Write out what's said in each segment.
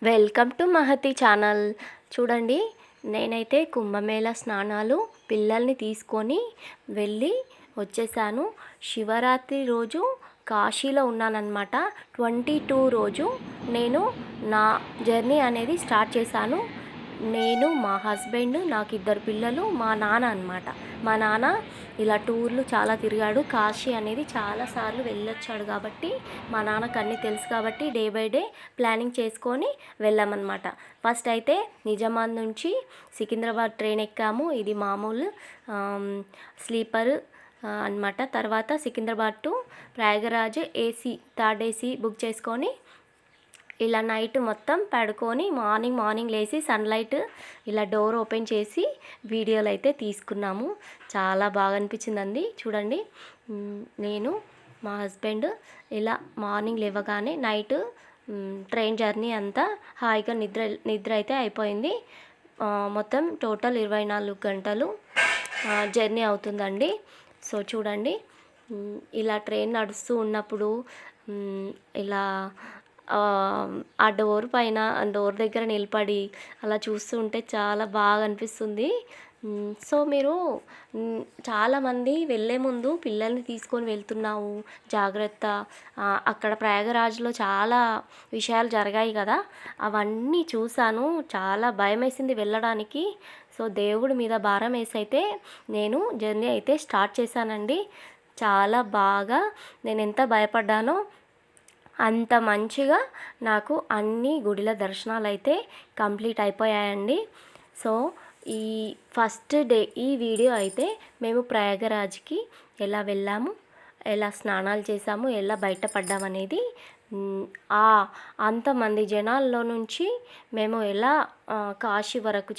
Welcome to Mahathi channel. చూడండి, నేనైతే కుంభమేళా స్నానాలు పిల్లల్ని తీసుకొని వెళ్ళి వచ్చేసాను. శివరాత్రి రోజు కాశీలో ఉన్నానన్నమాట. 22 రోజు నేను నా జర్నీ అనేది స్టార్ట్ చేశాను. నేను, మా హస్బెండ్, నాకు 2 పిల్లలు, మా నాన్న అన్నమాట. మా నాన్న ఇలా టూర్లు చాలా తిరిగాడు. కాశీ అనేది చాలాసార్లు వెళ్ళొచ్చాడు కాబట్టి మా నాన్నకు అన్నీ తెలుసు కాబట్టి డే బై డే ప్లానింగ్ చేసుకొని వెళ్ళామన్నమాట. ఫస్ట్ అయితే నిజామాబాద్ నుంచి సికింద్రాబాద్ ట్రైన్ ఎక్కాము. ఇది మామూలు స్లీపర్ అన్నమాట. తర్వాత Secunderabad to Prayagraj AC, third AC book చేసుకొని ఇలా నైట్ మొత్తం పడుకొని మార్నింగ్ లేచి సన్లైట్ ఇలా డోర్ ఓపెన్ చేసి వీడియోలు అయితే తీసుకున్నాము. చాలా బాగా అనిపించిందండి. చూడండి, నేను, మా హస్బెండ్ ఇలా మార్నింగ్ లేవగానే నైట్ ట్రైన్ జర్నీ అంతా హాయిగా నిద్ర అయితే అయిపోయింది. మొత్తం టోటల్ 24 గంటలు జర్నీ అవుతుందండి. సో చూడండి, ఇలా ట్రైన్ నడుస్తూ ఉన్నప్పుడు ఇలా ఆ డోర్ పైన డోర్ దగ్గర నిలబడి అలా చూస్తూ ఉంటే చాలా బాగా అనిపిస్తుంది. సో మీరు చాలామంది వెళ్ళే ముందు పిల్లల్ని తీసుకొని వెళ్తున్నావు జాగ్రత్త, అక్కడ ప్రయాగరాజ్లో చాలా విషయాలు జరిగాయి కదా, అవన్నీ చూశాను. చాలా భయం వేసింది వెళ్ళడానికి. సో దేవుడి మీద భారం వేసి అయితే నేను జర్నీ అయితే స్టార్ట్ చేశానండి. చాలా బాగా, నేను ఎంత భయపడ్డానో అంత మంచిగా నాకు అన్ని గుడిల దర్శనాలు అయితే కంప్లీట్ అయిపోయాయండి. సో ఈ ఫస్ట్ డే ఈ వీడియో అయితే మేము ప్రయాగరాజ్కి ఎలా వెళ్ళాము, ఎలా స్నానాలు చేసాము, ఎలా బయటపడ్డామనేది, అంతమంది జనాల్లో నుంచి మేము ఎలా కాశీ వరకు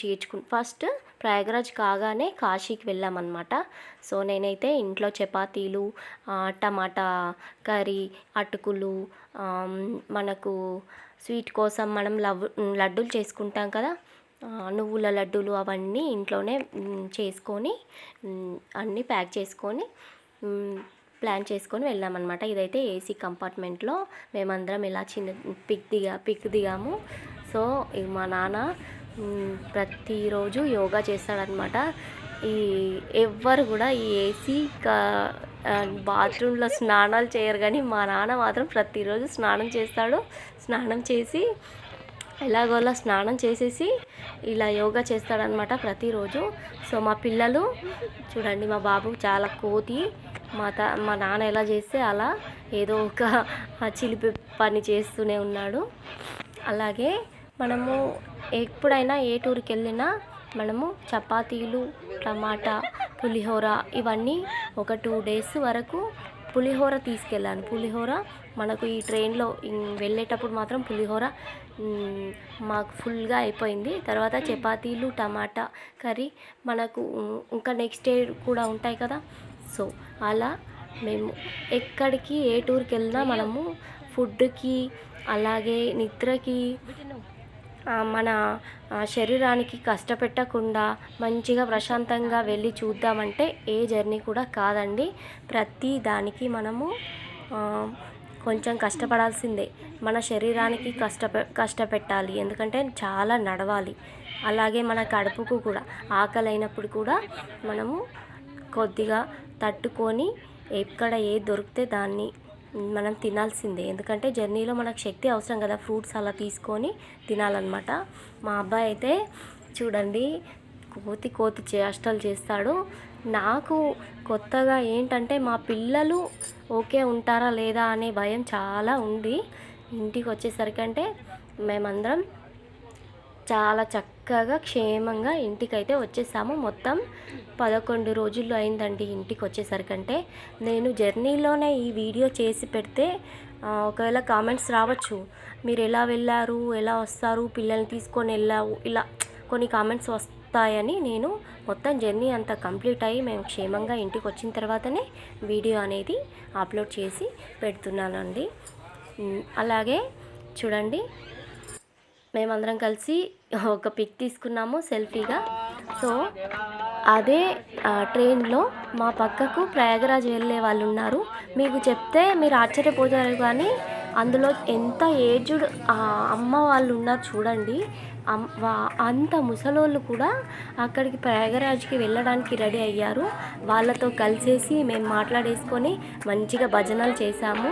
ఫస్ట్ ప్రయాగరాజ్ కాగానే కాశీకి వెళ్ళామన్నమాట. సో నేనైతే ఇంట్లో చపాతీలు, టమాటా కర్రీ, అటుకులు, మనకు స్వీట్ కోసం మనం లడ్డూలు చేసుకుంటాం కదా, నువ్వుల లడ్డూలు, అవన్నీ ఇంట్లోనే చేసుకొని అన్నీ ప్యాక్ చేసుకొని ప్లాన్ చేసుకొని వెళ్ళామన్నమాట. ఇదైతే ఏసీ కంపార్ట్మెంట్లో మేమందరం ఇలా పిక్ దిగాము. సో మా నాన్న ప్రతిరోజు యోగా చేస్తాడనమాట. ఎవ్వరు కూడా ఈ ఏసీ బాత్రూంలో స్నానాలు చేయరు, కానీ మా నాన్న మాత్రం ప్రతిరోజు స్నానం చేస్తాడు. స్నానం చేసి ఎలాగోలా స్నానం చేసేసి ఇలా యోగా చేస్తాడనమాట ప్రతిరోజు. సో మా పిల్లలు చూడండి, మా బాబు చాలా కోతి. మా నాన్న ఎలా చేస్తే అలా ఏదో ఒక చిలిపి పని చేస్తూనే ఉన్నాడు. అలాగే మనము ఎప్పుడైనా ఏ టూర్కి వెళ్ళినా మనము చపాతీలు, టమాటా, పులిహోర ఇవన్నీ ఒక 2 days వరకు పులిహోర తీసుకెళ్ళాను. పులిహోర మనకు ఈ ట్రైన్లో వెళ్ళేటప్పుడు మాత్రం పులిహోర మాకు ఫుల్గా అయిపోయింది. తర్వాత చపాతీలు, టమాటా కర్రీ మనకు ఇంకా నెక్స్ట్ డే కూడా ఉంటాయి కదా. సో అలా మేము ఎక్కడికి ఏ టూర్కి వెళ్ళినా మనము ఫుడ్కి అలాగే నిద్రకి మన శరీరానికి కష్టపెట్టకుండా మంచిగా ప్రశాంతంగా వెళ్ళి చూద్దామంటే ఏ జర్నీ కూడా కాదండి. ప్రతి దానికి మనము కొంచెం కష్టపడాల్సిందే. మన శరీరానికి కష్టపెట్టాలి, ఎందుకంటే చాలా నడవాలి. అలాగే మన కడుపుకు కూడా ఆకలి అయినప్పుడు కూడా మనము కొద్దిగా తట్టుకొని ఎక్కడ ఏది దొరికితే దాన్ని మనం తినాల్సిందే, ఎందుకంటే జర్నీలో మనకు శక్తి అవసరం కదా. ఫ్రూట్స్ అలా తీసుకొని తినాలన్నమాట. మా అబ్బాయి అయితే చూడండి, కోతి చేష్టలు చేస్తాడు. నాకు కొత్తగా ఏంటంటే మా పిల్లలు ఓకే ఉంటారా లేదా అనే భయం చాలా ఉంది. ఇంటికి వచ్చేసరికంటే మేమందరం చాలా చక్కగా క్షేమంగా ఇంటికైతే వచ్చేసాము. మొత్తం 11 రోజుల్లో అయిందండి ఇంటికి వచ్చేసరికంటే. నేను జర్నీలోనే ఈ వీడియో చేసి పెడితే ఒకవేళ కామెంట్స్ రావచ్చు, మీరు ఎలా వెళ్ళారు, ఎలా వస్తారు, పిల్లల్ని తీసుకొని వెళ్ళావు, ఇలా కొన్ని కామెంట్స్ వస్తాయని నేను మొత్తం జర్నీ అంతా కంప్లీట్ అయ్యి మేము క్షేమంగా ఇంటికి వచ్చిన తర్వాతనే వీడియో అనేది అప్లోడ్ చేసి పెడుతున్నానండి. అలాగే చూడండి, మేమందరం కలిసి ఒక పిక్ తీసుకున్నాము సెల్ఫీగా. సో అదే ట్రైన్లో మా పక్కకు ప్రయాగరాజ్ వెళ్ళే వాళ్ళు ఉన్నారు. మీకు చెప్తే మీరు ఆశ్చర్యపోతారు, కానీ అందులో ఎంత ఏజ్డ్ అమ్మ వాళ్ళు ఉన్నారు చూడండి. అంత ముసలోళ్ళు కూడా అక్కడికి ప్రయాగరాజ్కి వెళ్ళడానికి రెడీ అయ్యారు. వాళ్ళతో కలిసేసి మేము మాట్లాడేసుకొని మంచిగా భజనలు చేశాము.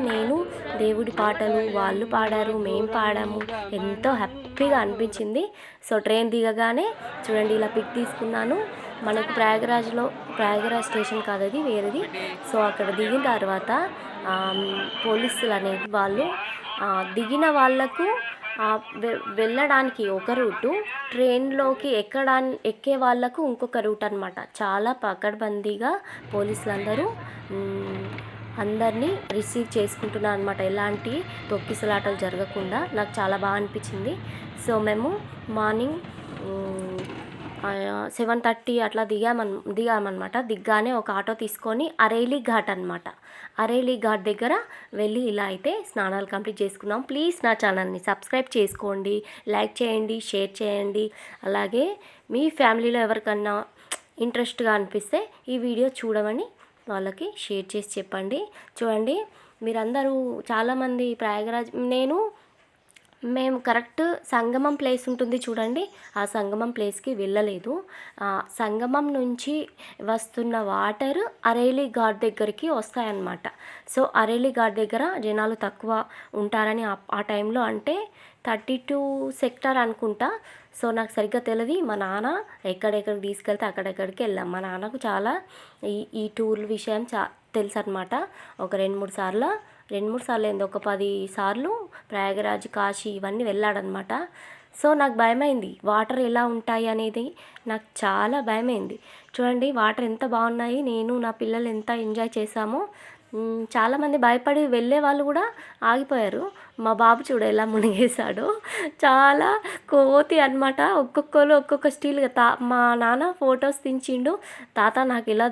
నేను దేవుడి పాటలు వాళ్ళు పాడారు, మేము పాడాము. ఎంతో హ్యాపీగా అనిపించింది. సో ట్రైన్ దిగగానే చూడండి ఇలా పిక్ తీసుకున్నాను. మనకు ప్రయాగరాజ్ స్టేషన్ కాదు, అది వేరేది. సో అక్కడ దిగిన తర్వాత పోలీసులు అనేది వాళ్ళు దిగిన వాళ్ళకు వెళ్ళడానికి ఒక రూటు, ట్రైన్లోకి ఎక్కే వాళ్ళకు ఇంకొక రూట్ అనమాట. చాలా పకడ్బందీగా పోలీసులందరూ అందరినీ రిసీవ్ చేసుకుంటున్నారు అనమాట. ఎలాంటి తొక్కిసలాటలు జరగకుండా నాకు చాలా బాగా అనిపించింది. సో మేము మార్నింగ్ 7:30 అట్లా దిగామన్నమాట. దిగ్గానే ఒక ఆటో తీసుకొని అరేలీ ఘాట్ అనమాట. అరేలీ ఘాట్ దగ్గర వెళ్ళి ఇలా అయితే స్నానాలు కంప్లీట్ చేసుకున్నాం. ప్లీజ్ నా ఛానల్ని సబ్స్క్రైబ్ చేసుకోండి, లైక్ చేయండి, షేర్ చేయండి. అలాగే మీ ఫ్యామిలీలో ఎవరికన్నా ఇంట్రెస్ట్గా అనిపిస్తే ఈ వీడియో చూడమని వాళ్ళకి షేర్ చేసి చెప్పండి. చూడండి మీరందరూ చాలామంది ప్రయాగరాజ్ మేము కరెక్ట్ సంగమం ప్లేస్ ఉంటుంది చూడండి, ఆ సంగమం ప్లేస్కి వెళ్ళలేదు. సంగమం నుంచి వస్తున్న వాటర్ అరేలీ ఘాట్ దగ్గరికి వస్తాయన్నమాట. సో అరేలీ ఘాట్ దగ్గర జనాలు తక్కువ ఉంటారని ఆ టైంలో, అంటే 32 సెక్టర్ అనుకుంటా. సో నాకు సరిగ్గా తెలియదు. మా నాన్న ఎక్కడెక్కడికి తీసుకెళ్తే అక్కడెక్కడికి వెళ్ళాం. మా నాన్నకు చాలా ఈ టూర్ల విషయం తెలుసు అనమాట. ఒక 2-3 సార్లు ఏంది, ఒక 10 సార్లు ప్రయాగరాజ్, కాశీ ఇవన్నీ వెళ్ళాడనమాట. సో నాకు భయమైంది వాటర్ ఎలా ఉంటాయి అనేది. నాకు చాలా భయమైంది. చూడండి వాటర్ ఎంత బాగున్నాయి, నేను నా పిల్లలు ఎంత ఎంజాయ్ చేశామో. చాలామంది భయపడి వెళ్ళే వాళ్ళు కూడా ఆగిపోయారు. మా బాబు చూడ ఎలా మునిగేశాడో, చాలా కోతి అనమాట. ఒక్కొక్కరు ఒక్కొక్క స్టీల్గా మా నాన్న ఫొటోస్ దించిండు. తాత నాకు ఇలా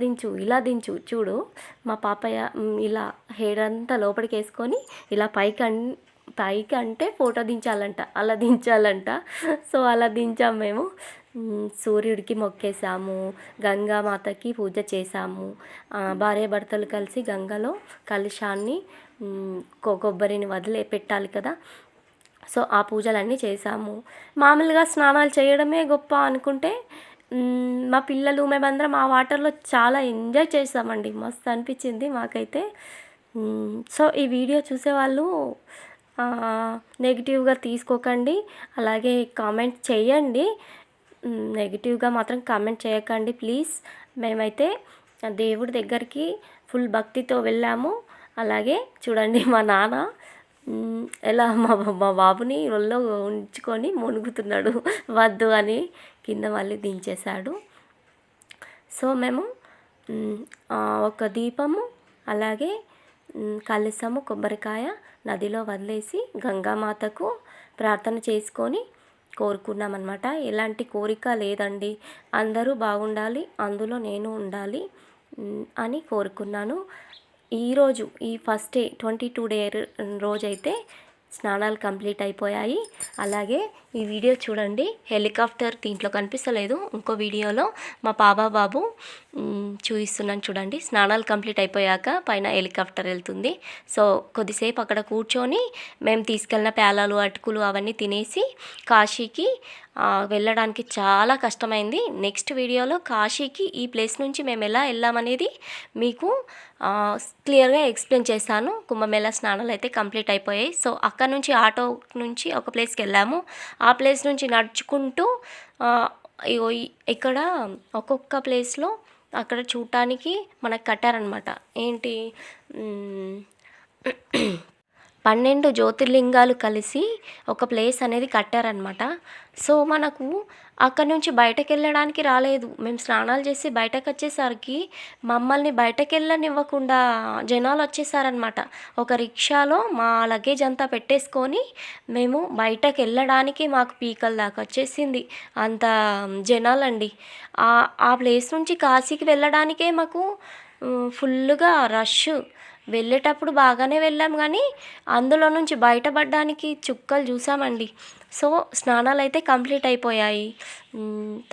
దించు చూడు. మా పాపయ్య ఇలా హెయిర్ అంతా లోపలికి వేసుకొని ఇలా పైకి అంటే ఫోటో అలా దించాలంట. సో అలా దించాము మేము. సూర్యుడికి మొక్కేసాము, గంగామాతకి పూజ చేసాము. భార్యాభర్తలు కలిసి గంగలో కలశాన్ని కొబ్బరిని పెట్టాలి కదా. సో ఆ పూజలన్నీ చేసాము. మామూలుగా స్నానాలు చేయడమే గొప్ప అనుకుంటే మా పిల్లలు మేమందరం ఆ వాటర్లో చాలా ఎంజాయ్ చేసామండి. మస్తు అనిపించింది మాకైతే. సో ఈ వీడియో చూసేవాళ్ళు నెగిటివ్గా తీసుకోకండి, అలాగే కామెంట్ చేయండి. నెగిటివ్గా మాత్రం కామెంట్ చేయకండి ప్లీజ్. మేమైతే దేవుడి దగ్గరికి ఫుల్ భక్తితో వెళ్ళాము. అలాగే చూడండి మా నాన్న ఎలా మా బాబుని ఒళ్ళో ఉంచుకొని మునుగుతున్నాడు, వద్దు అని కింద మళ్ళీ దించేశాడు. సో మేము ఒక దీపము, అలాగే కలశము, కొబ్బరికాయ నదిలో వదిలేసి గంగామాతకు ప్రార్థన చేసుకొని కోరుకున్నామన్నమాట. ఎలాంటి కోరిక లేదండి, అందరూ బాగుండాలి, అందులో నేను ఉండాలి అని కోరుకున్నాను. ఈరోజు ఈ ఫస్ట్ డే 22 డే రోజైతే స్నానాలు కంప్లీట్ అయిపోయాయి. అలాగే ఈ వీడియో చూడండి, హెలికాప్టర్ దీంట్లో కనిపిస్తలేదు, ఇంకో వీడియోలో మా బాబు చూపిస్తున్నాను చూడండి. స్నానాలు కంప్లీట్ అయిపోయాక పైన హెలికాప్టర్ వెళ్తుంది. సో కొద్దిసేపు అక్కడ కూర్చొని మేము తీసుకెళ్ళిన పేలాలు, అటుకులు అవన్నీ తినేసి కాశీకి వెళ్ళడానికి చాలా కష్టమైంది. నెక్స్ట్ వీడియోలో కాశీకి ఈ ప్లేస్ నుంచి మేము ఎలా వెళ్ళామనేది మీకు క్లియర్గా ఎక్స్ప్లెయిన్ చేస్తాను. కుంభమేళా స్నానాలు అయితే కంప్లీట్ అయిపోయాయి. సో అక్కడ నుంచి ఆటో నుంచి ఒక ప్లేస్కి వెళ్ళాము. ఆ ప్లేస్ నుంచి నడుచుకుంటూ ఇక్కడ ఒక్కొక్క ప్లేస్లో అక్కడ చూడటానికి మనకు కట్టారనమాట. ఏంటి 12 జ్యోతిర్లింగాలు కలిసి ఒక ప్లేస్ అనేది కట్టారనమాట. సో మనకు అక్కడ నుంచి బయటకు వెళ్ళడానికి రాలేదు. మేము స్నానాలు చేసి బయటకు వచ్చేసరికి మమ్మల్ని బయటకు వెళ్ళనివ్వకుండా జనాలు వచ్చేసారనమాట. ఒక రిక్షాలో మా లగేజ్ అంతా పెట్టేసుకొని మేము బయటకు వెళ్ళడానికి మాకు పీకల దాకా వచ్చేసింది అంత జనాలండి. ఆ ప్లేస్ నుంచి కాశీకి వెళ్ళడానికే మాకు ఫుల్గా రష్. వెళ్ళేటప్పుడు బాగానే వెళ్ళాం, కానీ అందులో నుంచి బయటపడడానికి చుక్కలు చూసామండి. సో స్నానాలు అయితే కంప్లీట్ అయిపోయాయి.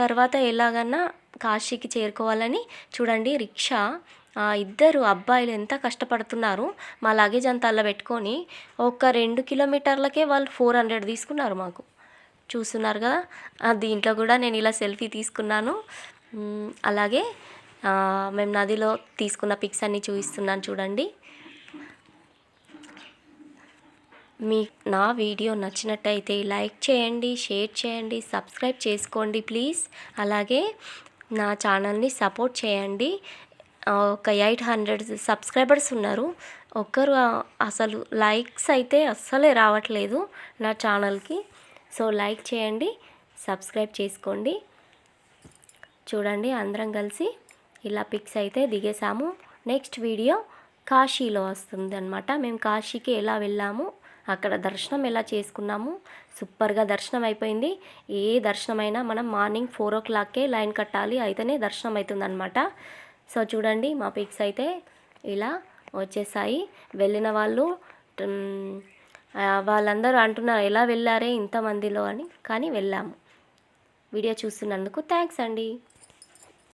తర్వాత ఎలాగన్నా కాశీకి చేరుకోవాలని చూడండి రిక్షా ఆ ఇద్దరు అబ్బాయిలు ఎంత కష్టపడుతున్నారు. మా లగేజ్ అంతా అలా పెట్టుకొని ఒక 2 కిలోమీటర్లకే వాళ్ళు 400 తీసుకున్నారు మాకు. చూస్తున్నారు కదా! దీంట్లో కూడా నేను ఇలా సెల్ఫీ తీసుకున్నాను. అలాగే మేము నదిలో తీసుకున్న పిక్స్ అన్నీ చూపిస్తున్నాను చూడండి. నా వీడియో నచ్చినట్టయితే లైక్ చేయండి, షేర్ చేయండి, సబ్స్క్రైబ్ చేసుకోండి ప్లీజ్. అలాగే నా ఛానల్ని సపోర్ట్ చేయండి. ఒక 800 సబ్స్క్రైబర్స్ ఉన్నారు. ఒక్కరు అసలు లైక్స్ అయితే అస్సలే రావట్లేదు నా ఛానల్కి. సో లైక్ చేయండి, సబ్స్క్రైబ్ చేసుకోండి. చూడండి అందరం కలిసి ఇలా పిక్స్ అయితే దిగేసాము. నెక్స్ట్ వీడియో కాశీలో వస్తుంది అనమాట. మేము కాశీకి ఎలా వెళ్ళాము, అక్కడ దర్శనం ఎలా చేసుకున్నాము. సూపర్గా దర్శనం అయిపోయింది. ఏ దర్శనమైనా మనం మార్నింగ్ 4 o'clockకే లైన్ కట్టాలి, అయితేనే దర్శనం అవుతుందన్నమాట. సో చూడండి మా పిక్స్ అయితే ఇలా వచ్చేసాయి. వెళ్ళిన వాళ్ళు వాళ్ళందరూ అంటున్నారు ఎలా వెళ్ళారే ఇంతమందిలో అని, కానీ వెళ్ళాము. వీడియో చూస్తున్నందుకు థ్యాంక్స్ అండి.